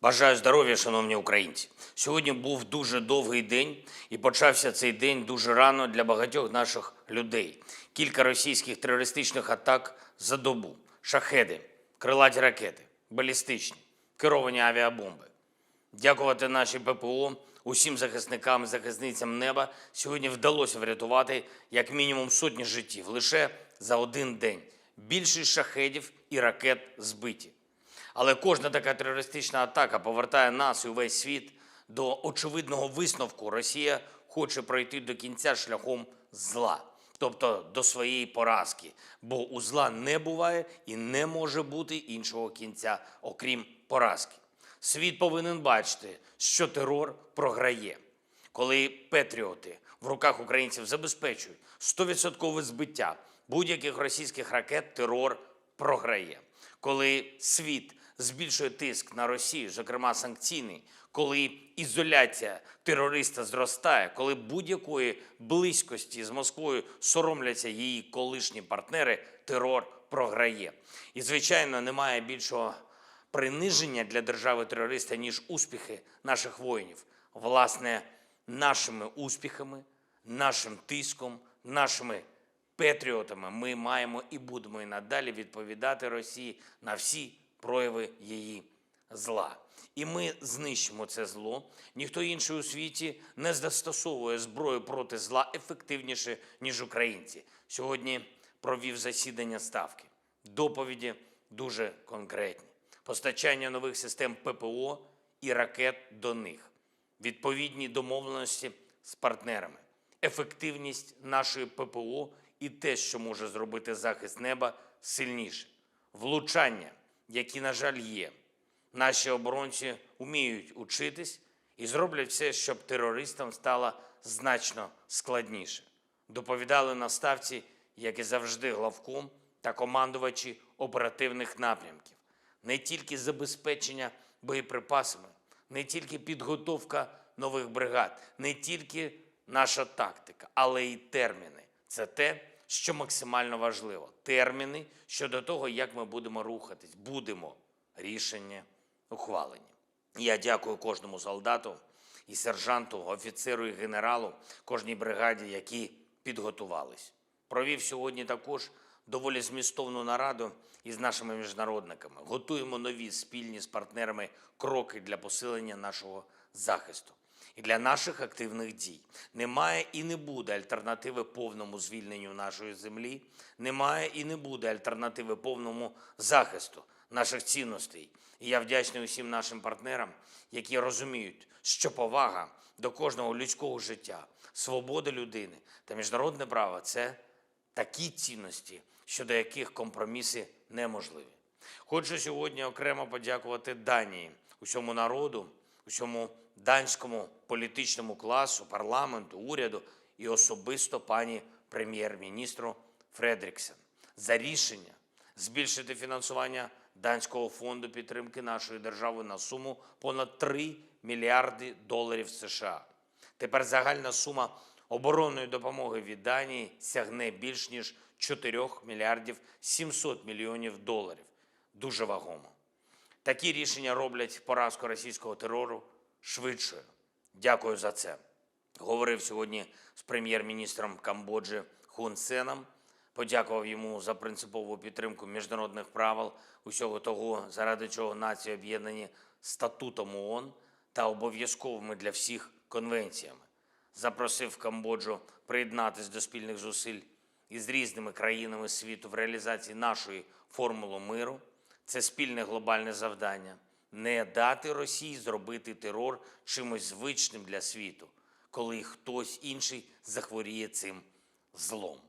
Бажаю здоров'я, шановні українці. Сьогодні був дуже довгий день, і почався цей день дуже рано для багатьох наших людей. Кілька російських терористичних атак за добу, шахеди, крилаті ракети, балістичні, керовані авіабомби. Дякувати нашій ППО, усім захисникам і захисницям неба сьогодні вдалося врятувати як мінімум сотні життів лише за один день. Більшість шахедів і ракет збиті. Але кожна така терористична атака повертає нас і увесь світ до очевидного висновку: Росія хоче пройти до кінця шляхом зла, тобто до своєї поразки, бо у зла не буває і не може бути іншого кінця, окрім поразки. Світ повинен бачити, що терор програє. Коли патріоти в руках українців забезпечують 100% збиття будь-яких російських ракет, терор програє. Коли світ збільшує тиск на Росію, зокрема санкційний, коли ізоляція терориста зростає, коли будь-якої близькості з Москвою соромляться її колишні партнери, терор програє. І, звичайно, немає більшого приниження для держави-терориста, ніж успіхи наших воїнів. Власне, нашими успіхами, нашим тиском, нашими патріотами ми маємо і будемо і надалі відповідати Росії на всі прояви її зла. І ми знищимо це зло. Ніхто інший у світі не застосовує зброю проти зла ефективніше, ніж українці. Сьогодні провів засідання Ставки. Доповіді дуже конкретні. Постачання нових систем ППО і ракет до них. Відповідні домовленості з партнерами. Ефективність нашої ППО і те, що може зробити захист неба, сильніше. Влучання, які, на жаль, є. Наші оборонці вміють учитись і зроблять все, щоб терористам стало значно складніше. Доповідали на Ставці, як і завжди, главком та командувачі оперативних напрямків. Не тільки забезпечення боєприпасами, не тільки підготовка нових бригад, не тільки наша тактика, але й терміни. Це те, що максимально важливо. Терміни щодо того, як ми будемо рухатись. Будемо. Рішення ухвалені. Я дякую кожному солдату і сержанту, офіцеру і генералу, кожній бригаді, які підготувались. Провів сьогодні також доволі змістовну нараду із нашими міжнародниками. Готуємо нові спільні з партнерами кроки для посилення нашого захисту. І для наших активних дій. Немає і не буде альтернативи повному звільненню нашої землі, немає і не буде альтернативи повному захисту наших цінностей. І я вдячний усім нашим партнерам, які розуміють, що повага до кожного людського життя, свобода людини та міжнародне право – це такі цінності, щодо яких компроміси неможливі. Хочу сьогодні окремо подякувати Данії, усьому народу, усьому данському політичному класу, парламенту, уряду і особисто пані прем'єр-міністру Фредріксен за рішення збільшити фінансування Данського фонду підтримки нашої держави на суму понад 3 мільярди доларів США. Тепер загальна сума оборонної допомоги від Данії сягне більш ніж 4 мільярдів 700 мільйонів доларів. Дуже вагомо. Такі рішення роблять поразку російського терору швидшою. Дякую за це. Говорив сьогодні з прем'єр-міністром Камбоджі Хун Сеном. Подякував йому за принципову підтримку міжнародних правил, усього того, заради чого нації об'єднані статутом ООН та обов'язковими для всіх конвенціями. Запросив Камбоджу приєднатися до спільних зусиль із різними країнами світу в реалізації нашої формули миру. Це спільне глобальне завдання. Не дати Росії зробити терор чимось звичним для світу, коли хтось інший захворіє цим злом.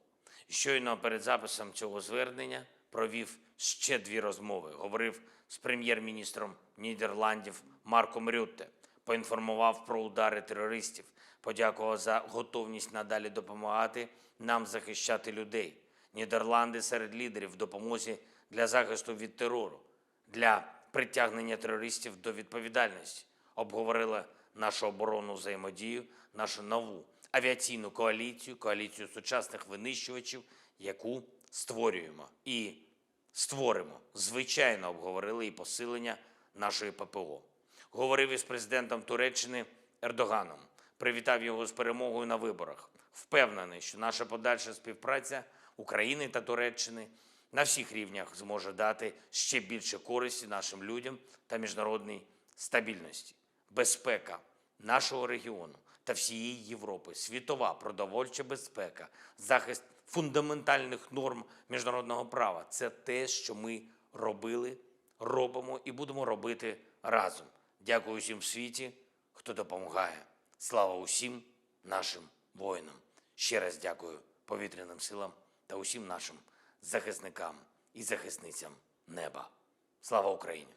Щойно перед записом цього звернення провів ще 2 розмови. Говорив з прем'єр-міністром Нідерландів Марком Рютте, поінформував про удари терористів, подякував за готовність надалі допомагати нам захищати людей. Нідерланди серед лідерів в допомозі для захисту від терору, для притягнення терористів до відповідальності. Обговорили нашу оборонну взаємодію, нашу нову авіаційну коаліцію, коаліцію сучасних винищувачів, яку створюємо і створимо. Звичайно, обговорили і посилення нашої ППО. Говорив із президентом Туреччини Ердоганом, привітав його з перемогою на виборах. Впевнений, що наша подальша співпраця України та Туреччини на всіх рівнях зможе дати ще більше користі нашим людям та міжнародній стабільності. Безпека нашого регіону та всієї Європи, світова продовольча безпека, захист фундаментальних норм міжнародного права – це те, що ми робили, робимо і будемо робити разом. Дякую усім в світі, хто допомагає. Слава усім нашим воїнам. Ще раз дякую повітряним силам та усім нашим захисникам і захисницям неба. Слава Україні!